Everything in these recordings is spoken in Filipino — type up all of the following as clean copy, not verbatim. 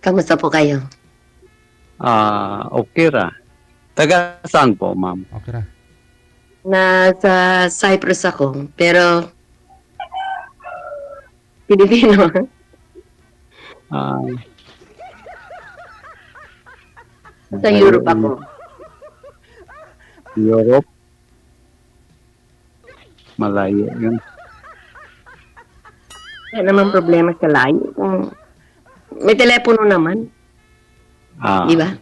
Kamusta po kayo? Okay ra. Taga saan po, ma'am? Okay ra. Nasa Cyprus ako, pero Pilipino. Ah, Sa Europe ako. Europe? Malayo yun. Wala naman problema sa layo. Kung may telepono naman, di ba?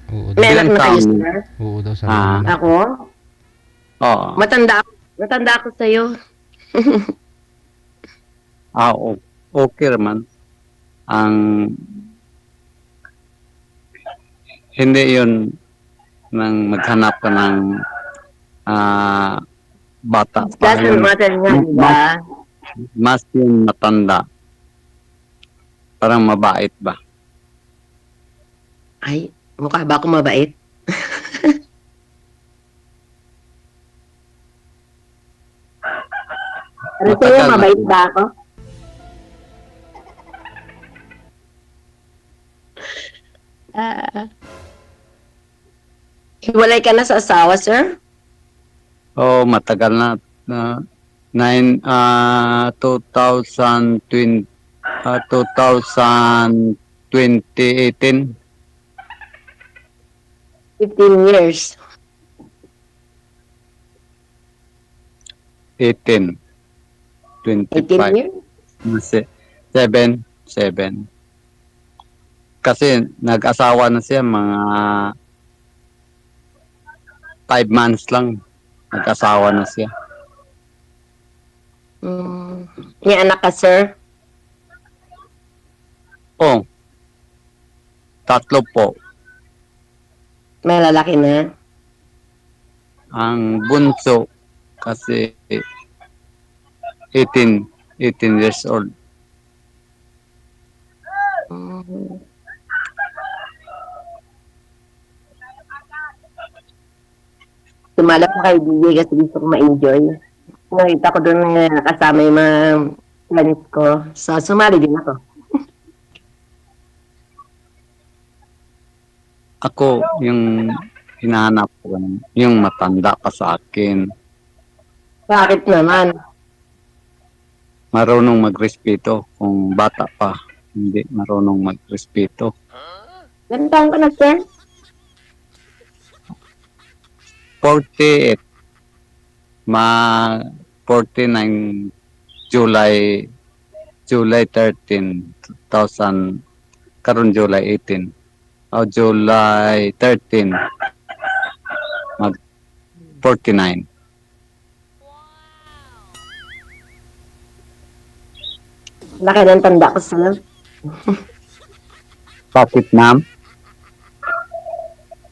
Oo, May daw, anak na kayo, sir? oo daw sa Ako? Oo. Matanda ako sa'yo. Okay naman. Ang hindi yun nang maghanap ka ng bata pa. Doesn't matter nga, di ba? Mas yung matanda. Parang mabait ba? Ay, mukha ba ako mabait? Ano sa'yo, Matagal na mabait po. ba ako? Hiwalay ka na sa asawa, sir? Matagal na. 2020, 2018. 15 years. 18. 18 25. years? 7. Kasi nag-asawa na siya mga 5 months lang. Nag-asawa na siya. May anak ka, sir? Oh. 3 po. May lalaki na? Ang bunso kasi 18 years old. Sumala pa kay DJ kasi gusto ko ma-enjoy. Nakita ko doon kasama yung mga friends ko. So, sumali din ako. Ako, yung hinahanap ko, yung matanda pa sa akin. Bakit naman? Marunong magrespeto. Kung bata pa, hindi marunong magrespeto. Ganun taon ka na, sir? 48. 49 July 13, 2000. Karon July 18. July 13. Mag 49. Laki ng tanda ko, sir. Bakit, ma'am?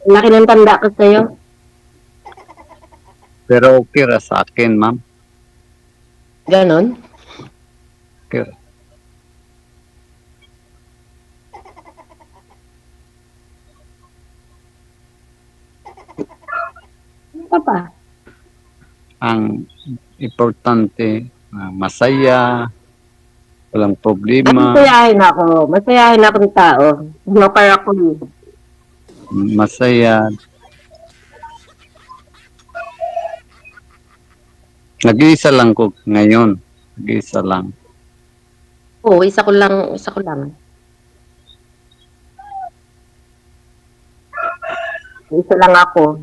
Laki ng tanda ko sa'yo. Pero okay ra sa akin, ma'am. Ganon? Okay. Ano ka pa? Ang importante, masaya, walang problema, Masayahin ako ng tao. Joker ako eh. masaya. Nag-iisa lang ko ngayon. Nag-iisa lang. Oo, isa ko lang. Isa lang ako.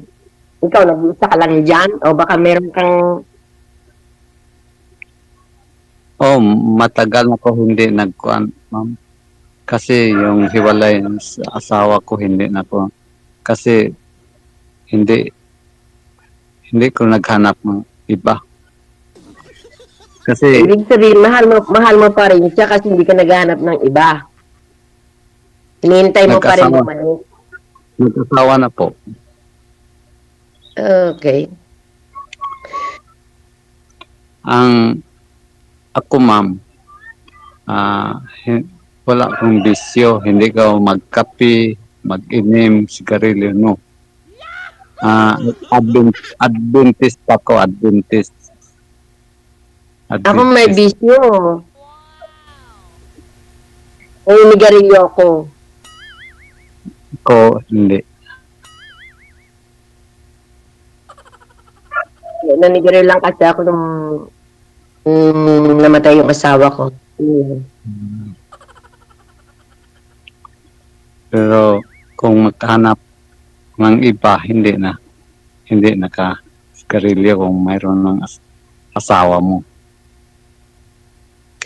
Ikaw, nag-iisa ka lang dyan? O baka meron kang... Matagal na ko hindi nagkuan, ma'am. Kasi yung hiwalay sa asawa ko hindi na ko. Kasi hindi ko naghanap ng iba. Kasi Ibig sabihin, mahal mo pa rin siya kasi hindi ka naghahanap ng iba. Hinihintay mo pa rin Nagkasama. bumalik. nag-asawa na po. Okay. Ang ako, ma'am, wala akong bisyo. Hindi ka magkape, mag-inim, sigarilyo, no. Adventist ako, Adventist. Ako may Adventist bisyo. May nigarilyo ako. ko, hindi. Nanigarilyo lang kasi ako nung namatay yung asawa ko. Pero kung maghanap ng iba, hindi na ka karilyo kung mayroon ng asawa mo.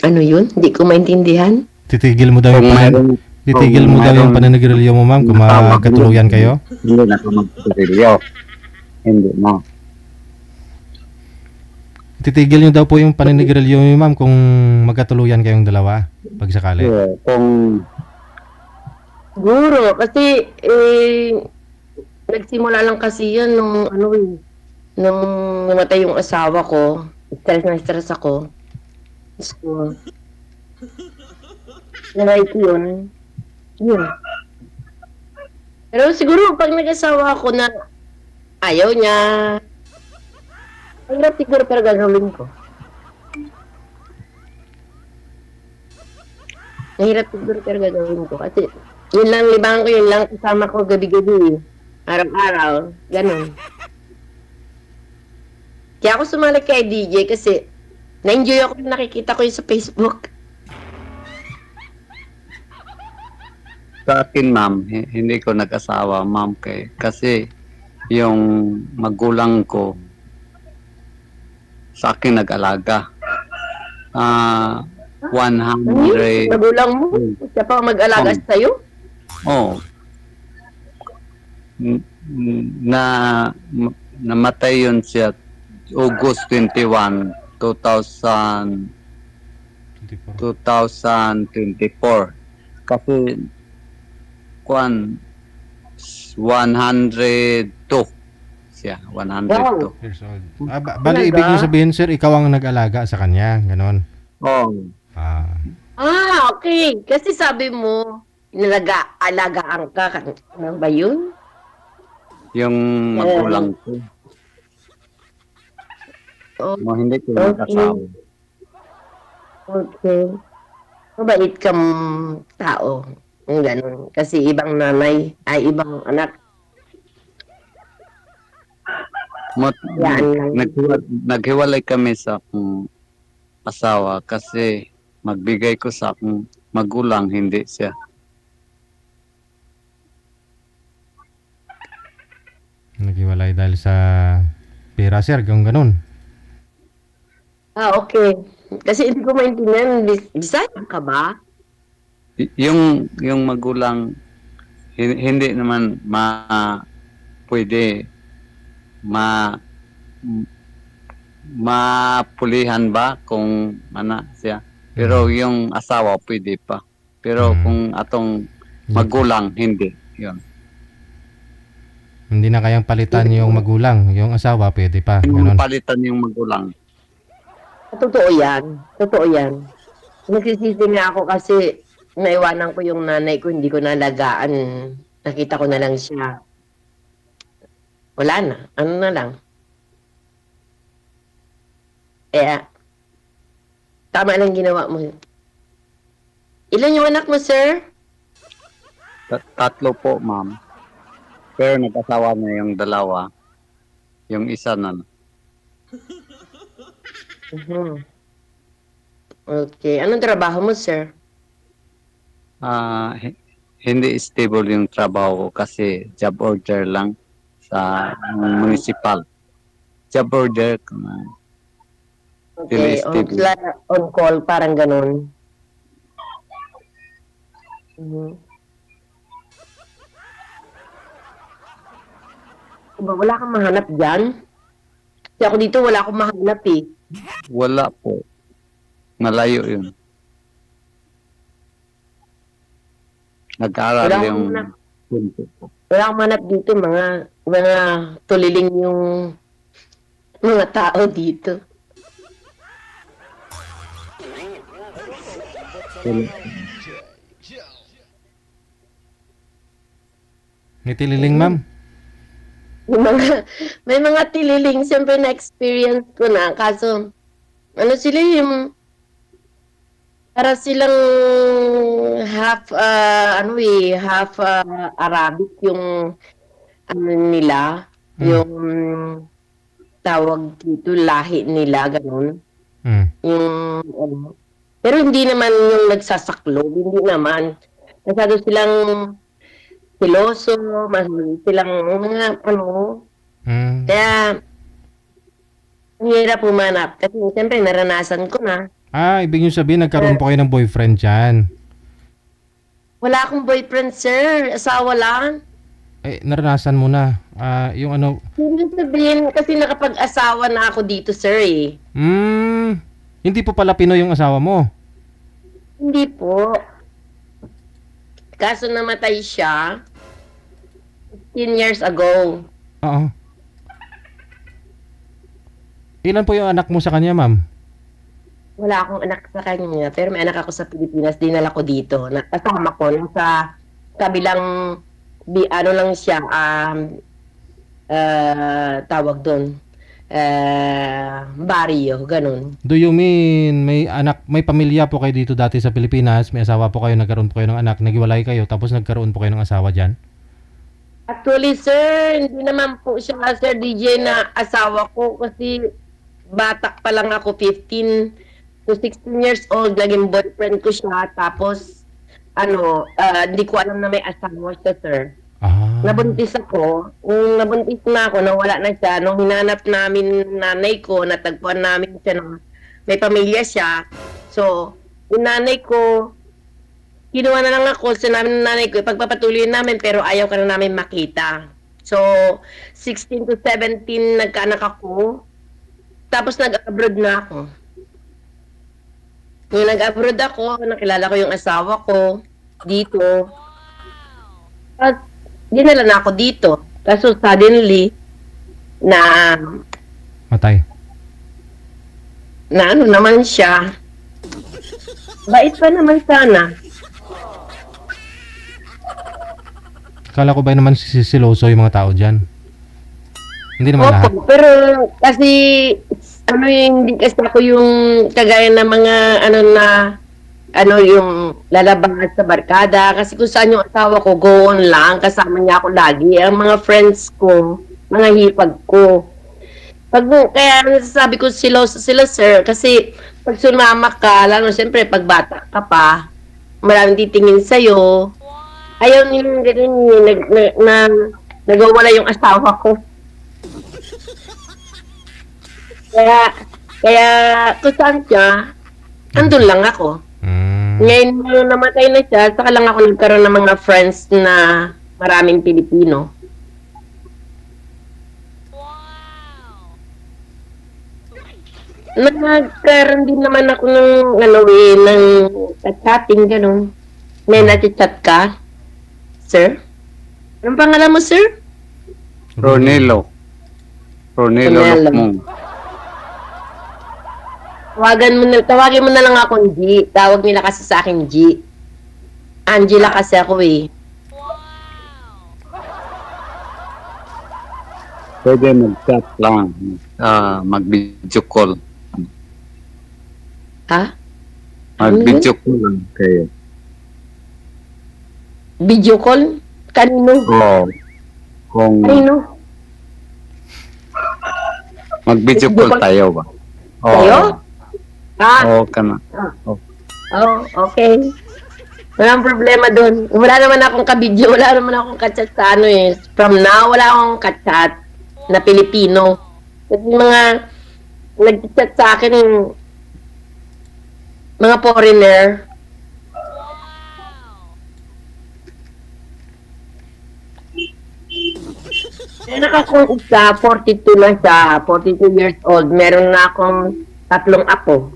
Ano yun? Hindi ko maintindihan. Titigil mo daw yung titigil mo daw yung paninigarilyo mo, ma'am, kung magkatuluyan kayo? Hindi na ka magkarilyo. Hindi na. Titigil nyo daw po yung paninigarilyo mo, ma'am, kung magkatuluyan kayong dalawa, pag sakali. Kung Siguro, kasi nagsimula lang kasi yan nung nung namatay yung asawa ko. Stress ako. So, nanay ko yun. Yun. Pero siguro, pag nag-asawa ako na ayaw niya, hirap siguro pero gagawin ko. Nahirap siguro pero gagawin ko. Kasi, yun lang, libangan ko, yun lang kasama ko gabi-gabi. Araw-araw. Ganon. Kaya ako sumali kay DJ kasi na-enjoy ako nakikita ko yun sa Facebook. sa akin, ma'am, hindi ko nag-asawa, ma'am, kasi yung magulang ko sa akin nag-alaga. 100 Magulang mo? Siya pa mag-alaga sa'yo? Oh. Namatay yun siya August 21, 2024. Kasi 102 siya, 102. Years old. Bali, ibig nyo sabihin, sir, ikaw ang nag-alaga sa kanya, ganon. Oh. Okay. Kasi sabi mo, alagaan ka. Ano ba yun? Yung magulang ko. Hindi ko nag-asawa. Okay. Mabait kang tao. Ganun. Kasi ibang nanay ay ibang anak. Naghiwalay kami sa akong asawa kasi magbigay ko sa akong magulang, hindi siya. Naghiwalay dahil sa pera, sir, ganun. Okay. Kasi hindi ko maintindihan. Bisaya ka ba? Yung magulang, hindi naman pwede mapulihan ba kung siya. Pero yung asawa pwede pa. Pero kung atong magulang, hindi. Yun. Hindi na kayang palitan yung magulang. Yung asawa pwede pa. Ganun. Palitan yung magulang. Totoo yan. Totoo yan. Nagsisisi nga ako kasi naiwanan ko yung nanay ko, hindi ko nalagaan. Nakita ko na lang siya. Wala na. Ano na lang. Tama lang ginawa mo. Ilan yung anak mo, sir? 3 po, ma'am. Pero nag-asawa na yung 2. Yung isa na. Okay. Anong trabaho mo, sir? Hindi stable yung trabaho ko kasi job order lang sa municipal. Job order. Okay. On call, parang ganun. Wala kang mahanap dyan? Kasi ako dito, wala akong mahanap eh. Wala po. Malayo yun. Nag-aaral yung wala akong manap dito, mga tuliling yung mga tao dito. May tililing, ma'am? May mga tililing, siyempre na-experience ko na, kaso Ano sila yung, para silang half, half Arabic yung ano nila, yung tawag dito, lahi nila, ganun. Mm. Yung, ano. Pero hindi naman yung nagsasaklo, hindi naman. Masyado silang siloso, silang mga, Mm. kaya, ang hirap humanap. Kasi siyempre, naranasan ko na. Ibig nyo sabihin, nagkaroon po kayo ng boyfriend dyan. Wala akong boyfriend, sir. Asawa lang. Naranasan mo na. Yung ano, Hindi sabihin, kasi nakapag-asawa na ako dito, sir, eh. hindi po pala Pinoy yung asawa mo. Hindi po. Kaso namatay siya 15 years ago. Oo. Ilan po yung anak mo sa kanya, ma'am? Wala akong anak sa kanya, pero may anak ako sa Pilipinas, dinala ko dito. Kasama ko, nasa kabilang, ano lang siya, tawag doon, barrio, ganun. Do you mean may pamilya po kayo dito dati sa Pilipinas, may asawa po kayo, nagkaroon po kayo ng anak, naghiwalay kayo, tapos nagkaroon po kayo ng asawa dyan? Actually, sir, hindi naman po siya, Sir DJ, na asawa ko kasi bata pa lang ako, 15 to 16 years old, naging boyfriend ko siya, tapos, hindi ko alam na may asawa siya, sir. Nabuntis ako. Nung nabuntis na ako, nawala na siya. Nung hinanap namin nanay ko, natagpuan namin siya na may pamilya siya. So, yung nanay ko, kinuha na lang ako, sinabi ng nanay ko, ipagpapatuloy namin, pero ayaw ka na namin makita. So, 16 to 17, nagkaanak ako. Tapos nag-abroad na ako. Nung nag-abroad ako, nakilala ko yung asawa ko dito. At dinala na ako dito. Kaso suddenly, Matay. na ano naman siya. Bait pa naman sana. Kala ko ba naman sisiloso yung mga tao dyan? Hindi naman lahat. Opo, pero kasi, hindi kasi ako yung kagaya ng mga, yung lalabas sa barkada. Kasi kung saan yung asawa ko, go on lang. Kasama niya ako lagi. Ang mga friends ko, mga hipag ko. Kaya nasasabi ko sila, sir, kasi pag sumama ka, lalo siyempre pag bata ka pa, maraming titingin sa'yo. Ayaw nilang ganun, nagwawala yung asawa ko. Kaya kung saan siya, andun lang ako. Ngayon nung namatay na siya, saka lang ako nagkaroon ng mga friends na maraming Pilipino. Nagkaroon din naman ako ng chatting, gano'n. May nati-chat ka, sir? Anong pangalan mo, sir? Ronelo Lukmong. Tawagin mo na lang akong G. Tawag nila kasi sa akin G. Angela kasi ako eh. Pwede mag-chat lang. Mag-video call. Ha? Mag-video call lang kayo. Video call? Kanino? Oo. Kanino? Mag-video call tayo ba? Tayo? Oo ka na. Okay. Walang problema doon. Wala naman akong kabidyo, wala naman akong kachat sa From now, wala akong kachat na Pilipino. Kasi mga nag-chat sa akin, mga foreigner. Meron akong isa, 42 na siya, 42 years old. Meron na akong 3 apo.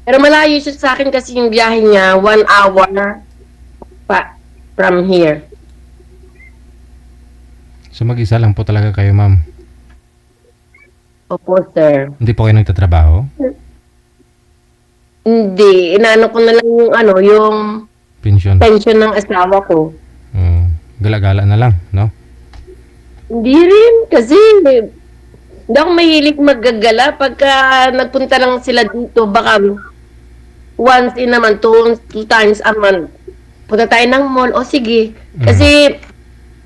Pero malayo siya sa akin kasi yung biyahe niya, 1 hour pa from here. So mag-isa lang po talaga kayo, ma'am? Opo, sir. Hindi po kayo nagtatrabaho? Hindi. Inaano ko na lang yung Pension? pension ng asawa ko. Gala-gala na lang, no? Hindi rin. Kasi Hindi ako mahilig maggagala pagka nagpunta lang sila dito, baka once in a month, two times a month. Punta tayo ng mall, o sige. Kasi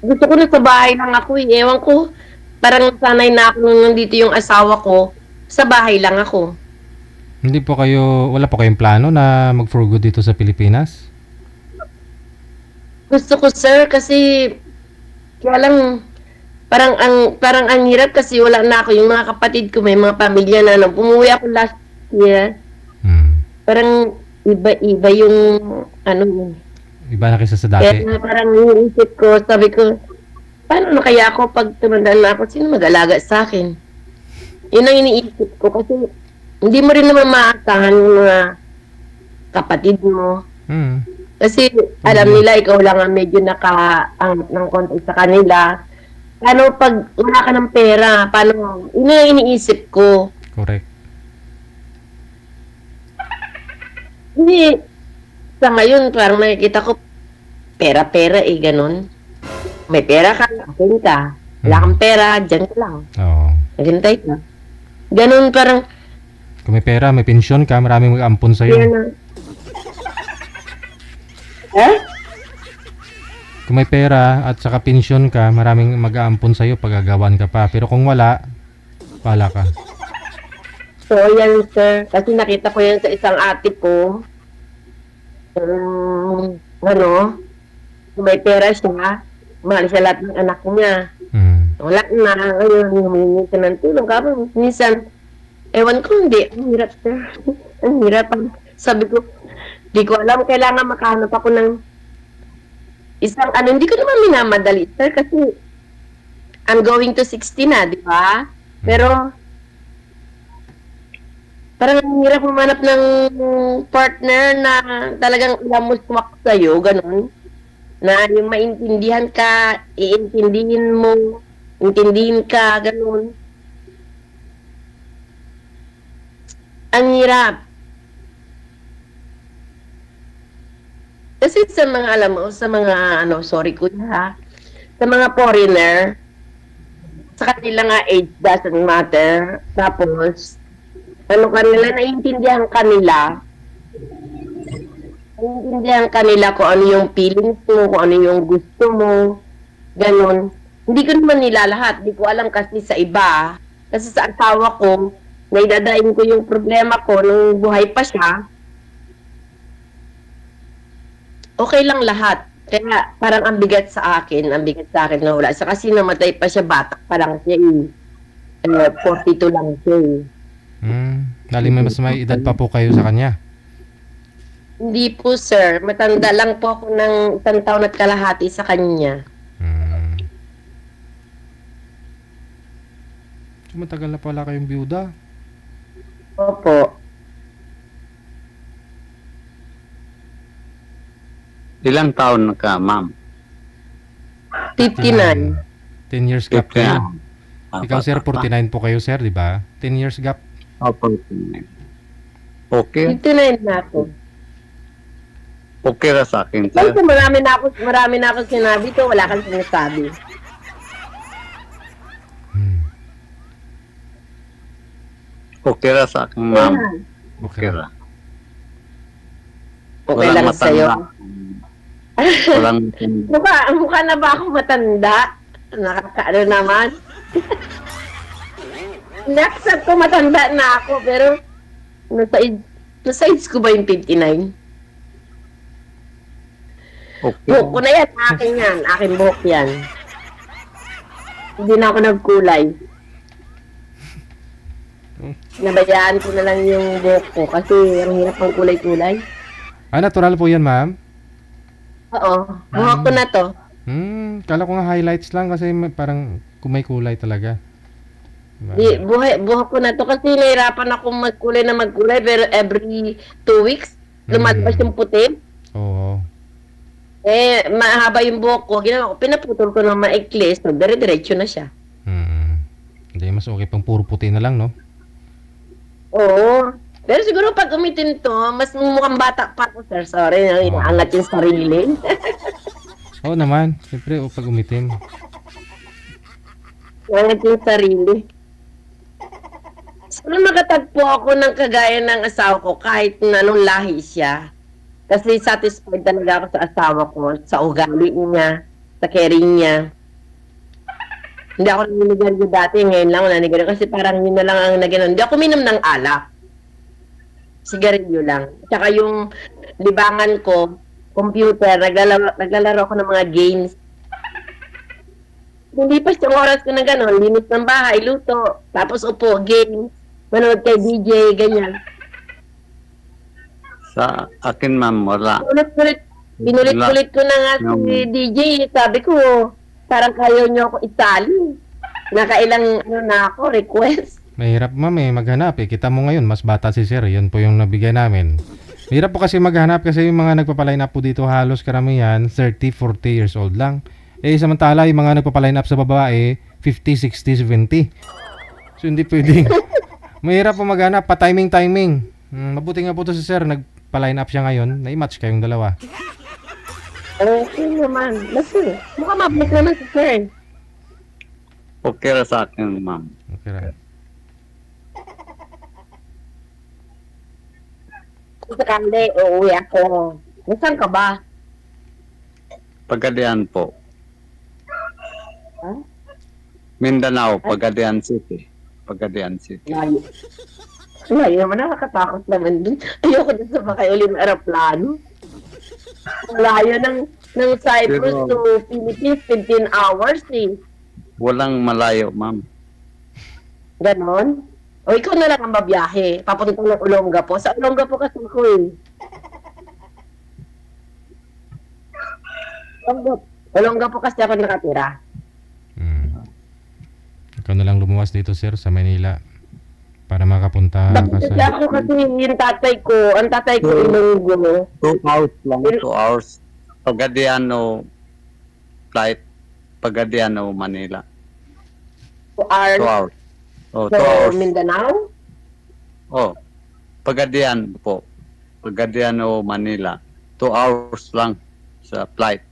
gusto ko na sa bahay lang ako eh. Ewan ko, parang sanay na ako nung nandito yung asawa ko, sa bahay lang ako. Hindi po kayo, wala po kayong plano na mag-for good dito sa Pilipinas? Gusto ko, sir, kasi kaya lang, parang ang hirap kasi wala na ako. Yung mga kapatid ko, may mga pamilya na nung pumuwi ako last year. Parang iba yung ano. Iba na kaysa sa dati. Kaya parang iniisip ko, sabi ko, paano na kaya ako pag tumandaan na ako, sino mag-alaga sa akin? Yun ang iniisip ko kasi hindi mo rin naman maaasahan yung mga kapatid mo. Kasi alam nila, ikaw lang ang medyo nakaangat ng konti sa kanila. Paano pag wala ka ng pera? Paano? Yun ang iniisip ko. Correct. Hindi. Sa ngayon, parang nakikita ko, pera-pera eh, ganun. May pera ka, akin ka. Wala kang pera, dyan ka lang. Oo. Naghintay ka. Ganun parang, Kung may pera, may pensyon ka, maraming mag-ampon sa'yo. yan na. Eh? Kung may pera at saka pensyon ka, maraming mag-aampon sa'yo pag gagawan ka pa. Pero kung wala, wala ka. So, yan, sir. Kasi nakita ko yan sa isang ate ko. Ano, kung may pera siya, mahal siya lahat ng anak niya. Wala na, ngayon, humingi siya ng tulong. Kapag minsan, ewan ko, hindi. Ang hirap, sir. Ang hirap. Sabi ko, di ko alam, kailangan makahanap ako ng isang ano, hindi ko naman minamadali, sir, kasi I'm going to 60 na, di ba? Pero, parang ang hirap humanap ng partner na talagang alam mo swak sa'yo, ganun. Na yung maintindihan ka, iintindihin mo, intindihin ka, ganun. Ang hirap. Kasi sa mga, alam mo, sa mga, ano, sorry kuya ha, sa mga foreigner, sa kanila nga age doesn't matter. Tapos, ano kanila, naiintindihan kanila kung ano yung feelings mo, kung ano yung gusto mo, ganun. Hindi ko naman nila lahat, hindi ko alam kasi sa iba. Kasi sa asawa ko, naidadain ko yung problema ko nung buhay pa siya, okay lang lahat. Kaya parang ang bigat sa akin na wala. Sa kasi namatay pa siya, batak pa lang siya 42 lang siya Dali may edad pa po kayo sa kanya? Hindi po, sir. Matanda lang po ako ng 1 taon at kalahati sa kanya. So, matagal na pala kayong biyuda? Opo. Ilang taon ka, ma'am? 59. 10 years gap kayo. Ah, Ikaw, sir, 49 po kayo, sir, di ba? 10 years gap. Okay. 59 na ako. Okay na sa akin, Kasi sir. marami na ako sinabi to, wala kang sinasabi. Okay na sa akin, ma'am. Okay. Okay na. Okay lang sa'yo. Walang Mukha na ba ako matanda? Nakakaano naman. Next ko matanda na ako, pero nasa age ko ba yung 59? okay. Buhok ko na yan, akin yan. Akin buhok yan. Hindi na ako nagkulay. Nabayaan ko na lang yung buhok ko kasi ang hirap ng kulay-kulay. Natural po yan, ma'am? Oo, buhok ko na to. Kala ko nga highlights lang kasi parang may kulay talaga. Buhok ko na to kasi nahirapan ako magkulay pero every 2 weeks lumalabas yung puti. Oo. Mahaba yung buhok ko. Ginawa ko, pinaputol ko ng maikli. So, dire-diretso na siya. Hindi, mas okay pang puro puti na lang, no? Oo. Pero siguro pag umitin to, mas mukhang bata pa ako, sir. Sorry, inaangat yung sarili. Oo naman. Siyempre, pag umitim. Inaangat yung sarili. Nung nakatagpo ako ng kagaya ng asawa ko, kahit na anong lahi siya, kasi satisfied talaga ako sa asawa ko, sa ugali niya, sa caring niya. Hindi ako naninigarilyo dati, ngayon lang ako naninigarilyo kasi parang yun na lang ang naging. Hindi ako minom ng alak. Sigarilyo lang. Tsaka yung libangan ko, computer, naglalaro ako ng mga games. Hindi pa yung oras ko na gano'n, linis ng bahay, luto, tapos upo, games, manood kay DJ, ganyan. Sa akin, ma'am, wala. Binulit-ulit ko na nga si DJ, sabi ko, parang kayo nyo ako itali. Nakailang na ako, request. Mahirap ma'am maghanap Kita mo ngayon, mas bata si sir. Yan po yung nabigay namin. Mahirap po kasi maghanap kasi yung mga nagpapaline up po dito halos karamihan 30, 40 years old lang. Samantala yung mga nagpapaline up sa babae 50, 60, 70. So hindi pwedeng. Mahirap po maghanap, pa-timing. Mabuti nga po to si sir, nagpa-line up siya ngayon. Na-match kayong dalawa. Okay naman. Basta, mukhang mabalik naman si sir. Okay ra sa akin, ma'am. Okay ra. Sakali, uuwi ako. Nasaan ka ba? Pagadian po. Huh? Mindanao, Pagadian City. Pagadian City. Layo. Layo naman, nakakatakot naman dun. Ayoko dun sa makay uli ng aeroplano. Layo ng Cyprus Pero, to Philippines, 15 hours eh. Walang malayo, ma'am. Ganon? O ikaw na lang ang babiyahe. Papunta ng Olongapo. Sa Olongapo kasi ko eh. Olongapo kasi ako nakatira. Ikaw na lang lumuwas dito sir sa Manila para makapunta ka Bakit sa... ako kasi yung ang tatay ko Ilonggo. 2 hours lang. 2 hours. Pagadiano flight. Pagadiano, Manila. 2 hours. 2 hours. Oh, 2 So, hours. Mindanao? Oh, Pagadian po. Pagadiano, Manila. 2 hours lang sa flight.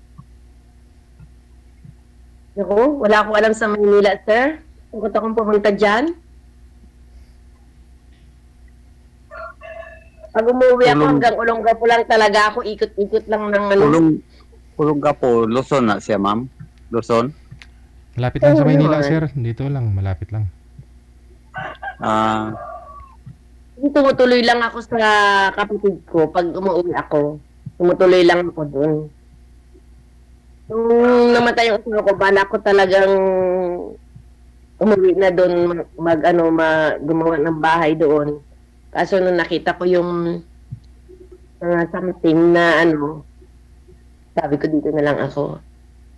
Ako, wala akong alam sa Manila, sir. Kung akong pumunta dyan. Pag umuwi ako hanggang Olongapo lang talaga ako, ikot-ikot lang ng ano. Ulong ka po, Luzon na siya, ma'am. Luzon. Malapit lang sa Manila sir. Dito lang, malapit lang. Tumutuloy lang ako sa kapatid ko pag umuwi ako. Tumutuloy lang ako doon. Nung namatay yung asawa ko, bala ko talagang umuwi na doon gumawa ng bahay doon. Kaso nung nakita ko yung something na sabi ko dito na lang ako.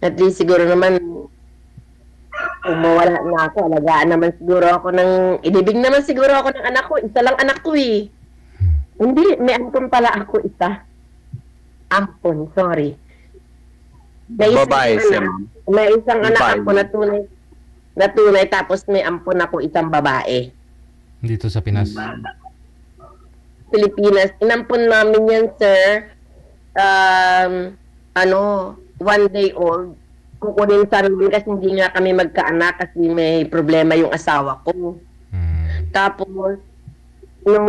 At least siguro naman kung mawala na ako, alagaan naman siguro ako ilibing naman siguro ako ng anak ko. Isa lang anak ko eh. Hindi, may ampon pala ako isa. Ampon, sorry. Babae siya, ma'am. May isang anak Babae. ako na tunay, tapos may ampon ako isang babae. Dito sa Pinas. Pilipinas. Inampon namin yan, sir. 1 day old. Kukunin sa amin kasi hindi nga kami magkaanak kasi may problema yung asawa ko. Tapos, nung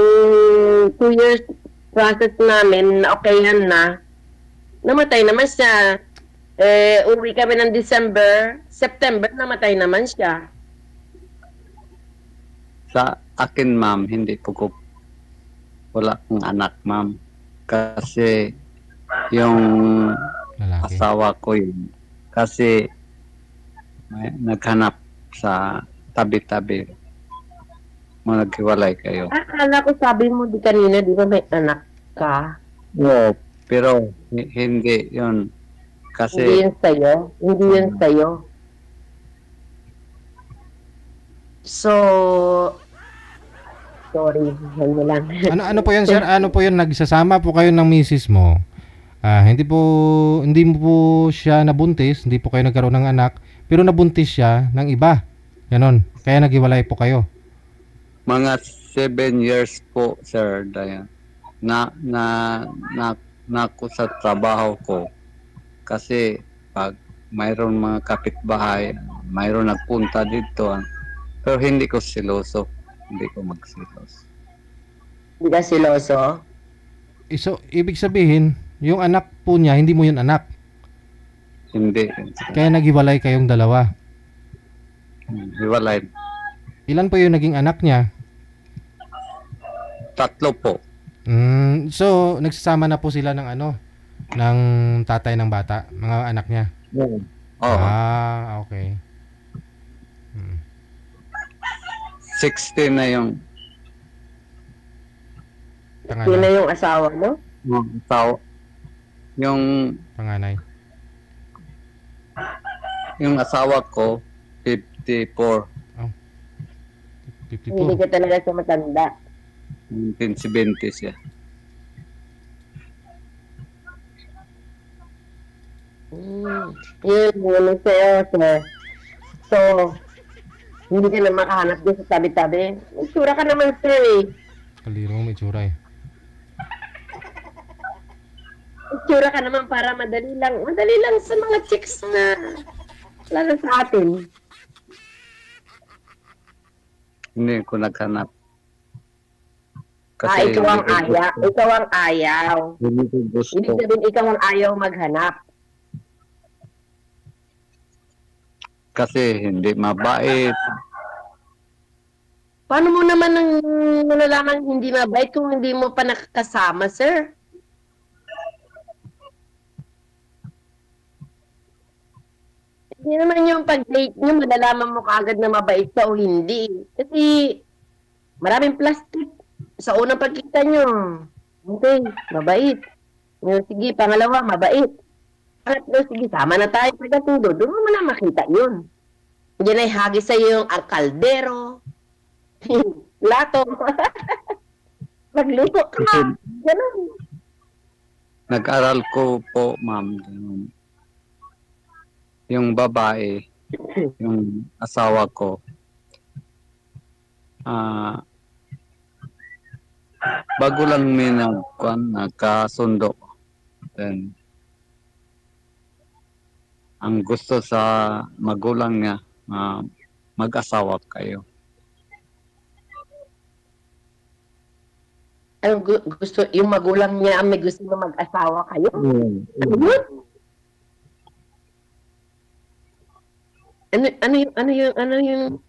2 years process namin, na okayan na, namatay naman siya. Uwi kami ng September, namatay naman siya. Sa akin, ma'am, hindi po wala akong anak, ma'am. Kasi yung Lalaki. asawa ko yun. Kasi naghanap sa tabi-tabi. Naghiwalay kayo. Akala ko sabi mo di kanina, di ba may anak ka? Oo, pero hindi yun. Hindi Kasi yun sa'yo? Hindi yun sa'yo? So, sorry, ano lang. Ano po 'yan sir? Ano po 'yun, nagsasama po kayo ng misis mo? Hindi mo po siya nabuntis, hindi po kayo nagkaroon ng anak, pero nabuntis siya ng iba. Ganon. Kaya naghiwalay po kayo. mga 7 years po, sir, Dayan. Na ako sa trabaho ko. Kasi pag mayroon mga kapitbahay, mayroon nagpunta dito. Pero hindi ko siloso. hindi ko magsilos. Hindi ka siloso? So, ibig sabihin, yung anak po niya, hindi mo yun anak. Hindi. Kaya naghiwalay kayong dalawa. Hiwalay. Ilan po yung naging anak niya? 3 po. So, nagsasama na po sila ng ng tatay ng bata, mga anak niya. Oo. Okay. 60 na yung Sino Panganay. yung asawa mo? tao. Yung Panganay. asawa ko 54. 54. Hindi ka talaga siya matanda. 1970 siya. Yun sa'yo, sir. So, hindi ka na makahanap din sa tabi-tabi. Itsura ka naman, sir, eh. Kaliro mo may tsura eh. Itsura ka naman para madali lang sa mga chicks na lalo sa atin. Hindi ko naghanap. Ikaw ang hindi ko ayaw. gusto. Ikaw ang ayaw. Hindi ko gusto. Ibig sabihin, ikaw ang ayaw maghanap. Kasi hindi mabait. Paano mo naman nang nalalaman hindi mabait kung hindi mo pa nakakasama, sir? Hindi naman yung pag-date nyo, malalaman mo kaagad na mabait ka o hindi. Kasi maraming plastic sa unang pagkita nyo. Okay, mabait. Sige, pangalawa, mabait. Pangatlo, sige, sama na tayo. Pagkatudo, doon mo na makita yun. Diyan ay hagis sa'yo yung alkaldero, lato. Magluto ka. Ganun. Nag-aral ko po, ma'am. Yung babae, yung asawa ko, bago lang may nagkasundo. Then, ang gusto sa magulang niya, mag-asawa kayo. Ang gusto, yung magulang niya ang may gusto na mag-asawa kayo. Ano yun? Ano yung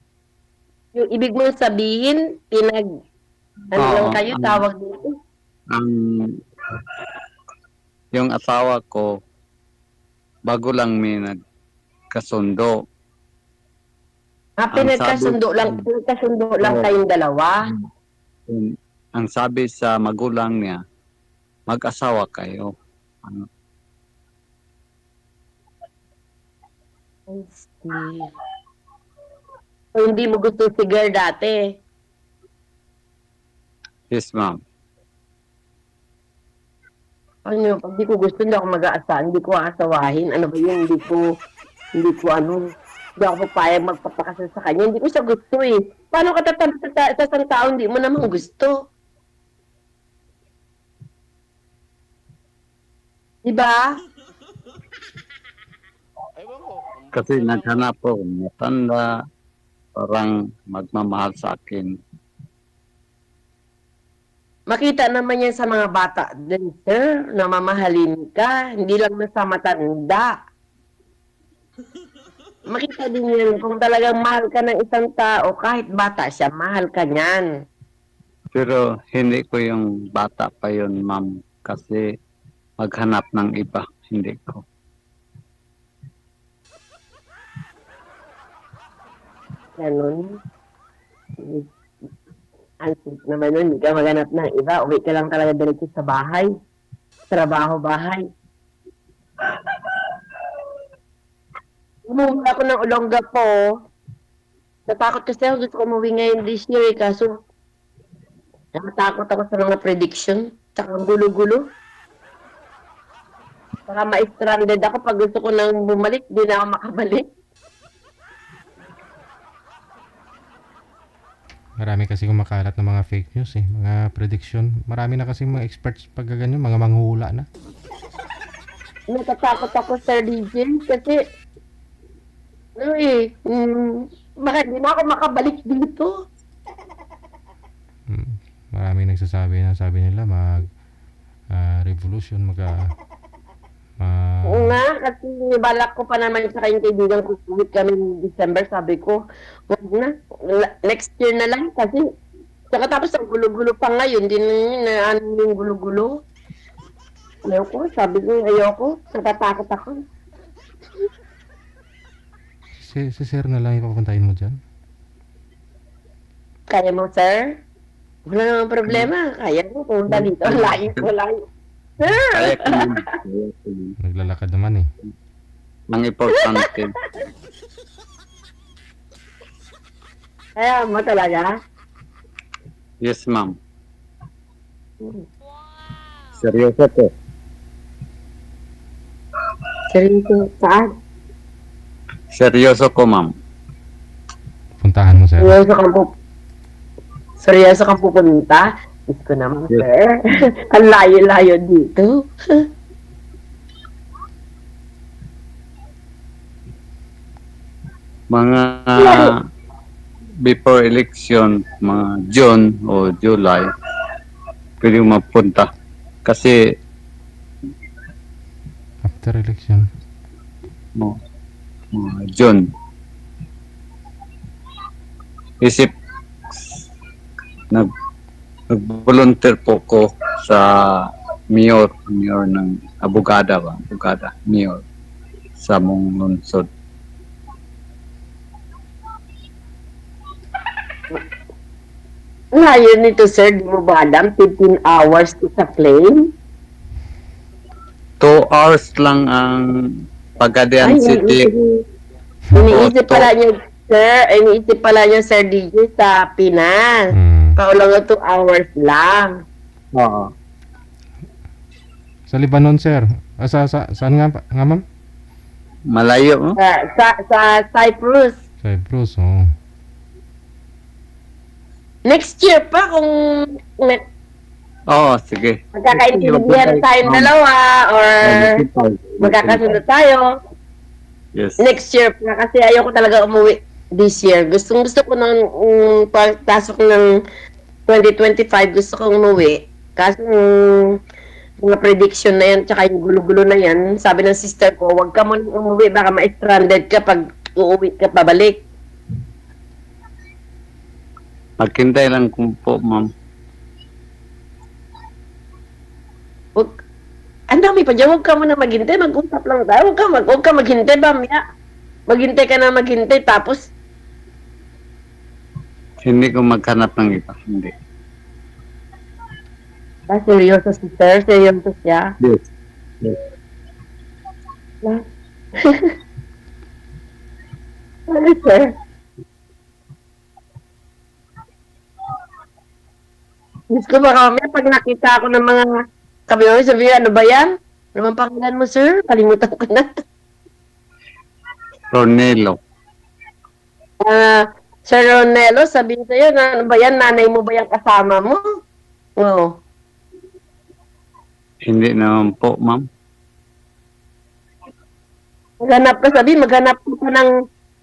ibig mong sabihin, lang kayo, tawag dito? Yung asawa ko, bago lang may nagkasundo. Pinagkasundo lang kayong dalawa. Ang sabi sa magulang niya, mag-asawa kayo. I see. So, hindi mo gusto si girl dati. Yes, ma'am. Ano, pag di ko gusto, hindi ako mag-aasahan, hindi ko aasawahin. Ano ba yun? Hindi ako papayag magpapakasal sa kanya. Hindi ko siya gusto eh. Paano ka sa isang tao, hindi mo naman gusto? Diba? Kasi naghanap po, matanda, parang magmamahal sa akin. Makita naman yan sa mga bata din, sir, na mamahalin ka, hindi lang na sa matanda. Makita din yan kung talagang mahal ka ng isang tao, kahit bata siya, mahal ka niyan. Pero hindi ko yung bata pa yun, ma'am, kasi maghanap ng iba, hindi ko. Ganun. Ansip naman nun, hindi ka maghanap ng iba. Uwi ka lang talaga diretso sa bahay. Trabaho, bahay. Umuwi ako ng Olonga po. Natakot kasi ako. Gusto ko umuwi ngayon this year. Kaso, nakatakot ako sa mga prediction. Saka ang gulo-gulo. Saka ma-stranded ako. Pag gusto ko nang bumalik, di na ako makabalik. Marami kasi kumakalat ng mga fake news eh, mga prediction. Marami na kasi mga experts pag ganyan, mga manghuhula na. Natatakot ako, Sir DJ, kasi baka di na ako makabalik dito. Maraming nagsasabi na sabi nila revolution Oo nga, kasi balak ko pa naman sa kayong kaibigan ko, ulit kami ng December, sabi ko, wag na, next year na lang, kasi tapos ang gulo-gulo pa ngayon, din na ano yung gulo-gulo. Ayoko, sabi ko, ayoko, natatakot ako. si sir na lang ipapuntahin mo dyan. Kaya mo, sir? Wala namang problema, kaya mo, punta dito, layo. Sir! Kaya ko naman. Naglalakad naman eh. Ang importante. Kaya mo talaga? Yes, ma'am. Seryoso ko. Seryoso, saan? Seryoso ko, ma'am. Puntahan mo, sir. Seryoso kang pupunta? Gusto ko naman, sir. Ang layo-layo dito. Mga before election, mga June o July, pwede mapunta. Kasi After election. June. Isip nag-volunteer po ko sa mayor ng abogada, mayor sa mong lungsod. Ngayon nito, sir, di mo ba alam? 15 hours to sa plane? 2 hours lang ang Pagadian City. Iniisip pala niya, sir, Sir DJ, sa Pinas. Paulang 2 hours lang. Oo. Sa Lebanon, sir. Saan nga ma'am? Malayo, no? Sa Cyprus. Cyprus, oh. Next year pa kung Oo, sige. magkakaintindihan tayong dalawa or magkakasunod tayo. Yes. Next year pa kasi ayoko talaga umuwi this year. Gusto ko nang pagpasok ng 2025 gusto kong umuwi. Kasi mga prediction na yan tsaka yung gulo-gulo na yan, sabi ng sister ko, wag ka muna umuwi, baka ma-stranded ka pag uuwi ka pabalik. Maghintay lang kung po, ma'am. Ang dami pa dyan, huwag ka muna maghintay, mag-usap lang tayo, huwag ka maghintay, bamya. Maghintay ka na maghintay, tapos Hindi ko maghanap ng iba. Hindi. seryoso si sir, seryoso siya. Yes. Ano, sir? Diyos ko baka mamaya pag nakita ako ng mga kabiyo, sabi ano ba yan? Ano bang pangalan mo, sir? Kalimutan ko na. Ronelo. Sir Ronelo, sabihin sa'yo, ano ba yan? Nanay mo ba yung kasama mo? Oo. Hindi naman po, ma'am. Maghanap ka, maghanap ka ng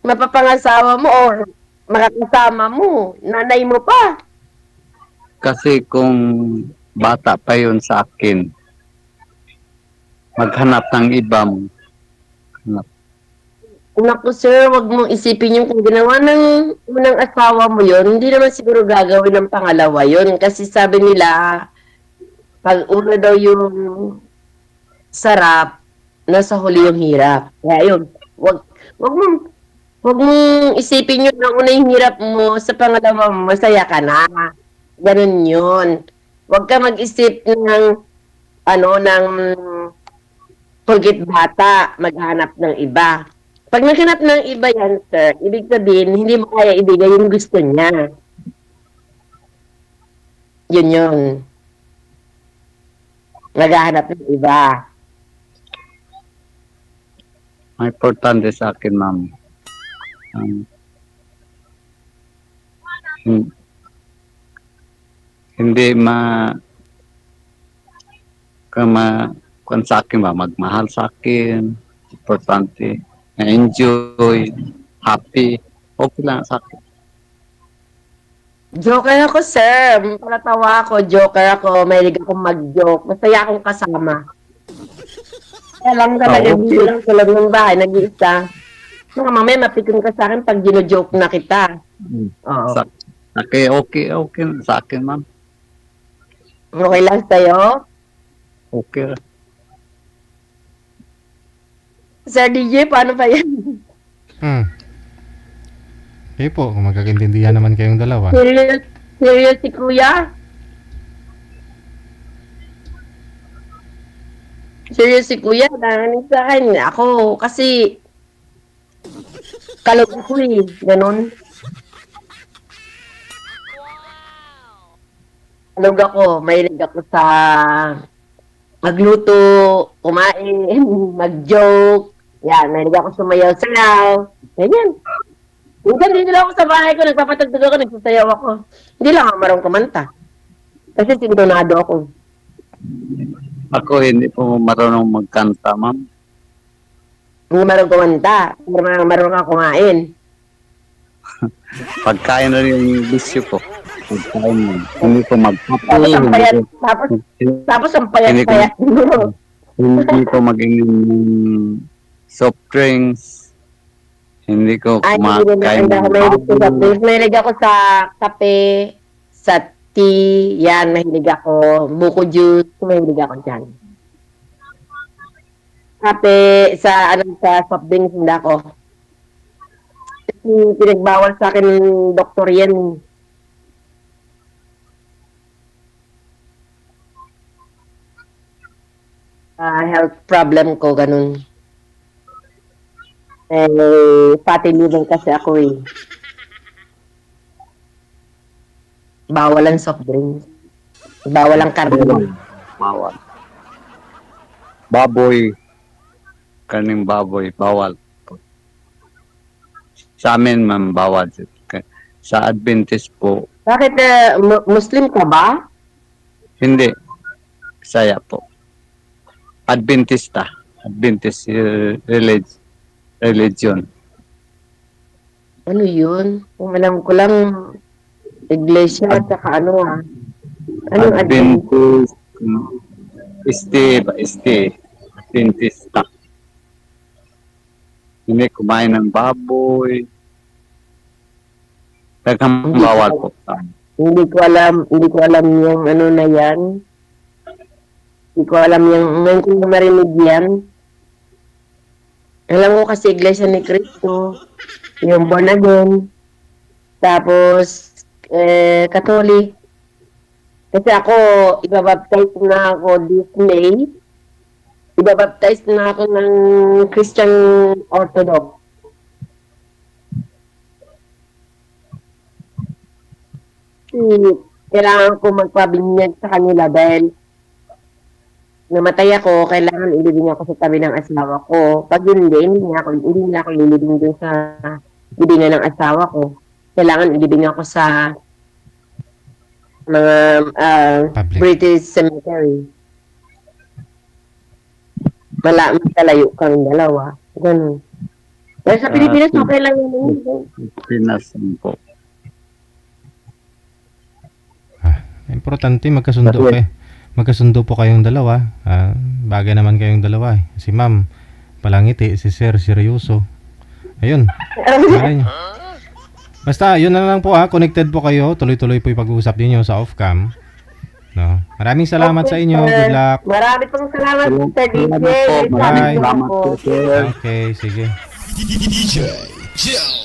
mapapangasawa mo or makakasama mo. Nanay mo pa. Kasi kung bata pa yun sa akin, maghanap ng ibang hanap. Naku sir, wag mong isipin yung kung ginawa ng unang asawa mo yun, hindi naman siguro gagawin ng pangalawa yun. Kasi sabi nila, pag una daw yung sarap, nasa huli yung hirap. Kaya yun, wag mong isipin yun na una yung hirap mo, sa pangalawa mo, masaya ka na. Ganun yun. Huwag ka mag-isip ng ng porket bata, maghanap ng iba. Pag naghanap ng iba yan, sir, ibig sabihin, hindi mo kaya ibigay yung gusto niya. Yun. Naghahanap ng iba. Ang importante sa akin, ma'am, hindi kung sa akin ba, magmahal sa akin, importante, na-enjoy, happy, okay lang sa akin. Joker ako, sir. Palatawa ako, joker ako. Mahilig akong mag-joke. Masaya akong kasama. Kaya lang talaga, Oo. dito lang sa loob ng bahay, nag-iisa. Mga mamaya, mapikon ka sa akin pag gino-joke na kita. Oo. Sa, okay sa akin, ma'am. Okay lang sa'yo? Okay. Sir DJ, paano pa yan? Okay po, kung magkakintindihan naman kayong dalawa. Serious si Kuya? Serious si Kuya? Nangyanig sa akin. Ako, kasi kalog ko eh. Ganon. Kalog ako. Mahilig ako sa magluto, kumain, mag-joke. Yan, mahilig ako sumayaw-sayaw. Ganyan. Minsan dito lang ako sa bahay ko, nagpapatagdag ako, nagsasayaw ako. Hindi lang ako marunong kumanta. Kasi sintonado ako. Ako hindi po marunong magkanta, ma'am. Hindi marunong kumanta. Marunong ako kumain. Pagkain na rin yung bisyo ko. Pagkain mo. Hindi ko Tapos ang payat, tapos ang payat-payat. Hindi ko mag-inom ng soft drinks. Hindi ko Ay, hindi kumakain na ako mahilig ko sa drinks. Mahilig ako sa kape, sa tea, yan, mahilig ako. Buko juice, mahilig ako dyan. Kape, sa soft drinks, hindi ako. Kasi pinagbawal sa akin ng doktor yan. Health problem ko, ganun. Fatty liver kasi ako eh. Bawal ang soft drinks. Bawal ang karne. Bawal. Baboy. Karning baboy. Bawal. Sa amin, ma'am, bawal. Sa Adventist po, Bakit Muslim ka ba? hindi. Saya po. Adventista. Adventist religion. Ano yun? Kung alam ko lang, iglesia at saka ano ah. Anong Adventist? Adventist. Adventista. Hindi kumain ng baboy. Tagang bawal po. Hindi ko alam yung ano na yan. Hindi ko alam yung, ngayon ko marinig yan. Alam ko kasi iglesia ni Cristo, yung born again, tapos Catholic. Kasi ako, ibabaptize na ako this May. Ibabaptize na ako ng Christian Orthodox. Kailangan ko magpabinyag sa kanila dahil namatay ako, kailangan ilibing ako sa tabi ng asawa ko. Pag hindi na ako ilibing dun sa libingan ng asawa ko. Kailangan ilibing ako sa mga British cemetery. Magkalayo kang dalawa. Ganun. Pero sa Pilipinas, okay lang yun. Pinas po. Importante magkasundo kayo. Magkasundo po kayong dalawa. Bagay naman kayong dalawa eh. Si ma'am, palangiti. Si sir, seryoso. Ayun. Malay nyo. Basta, yun na lang po Connected po kayo. Tuloy-tuloy po yung pag-uusap ninyo sa off-cam. No? Maraming salamat sa inyo. Good luck. Marami pong salamat, Sir DJ. Maraming salamat po, sir. Okay, sige. DJ Joe.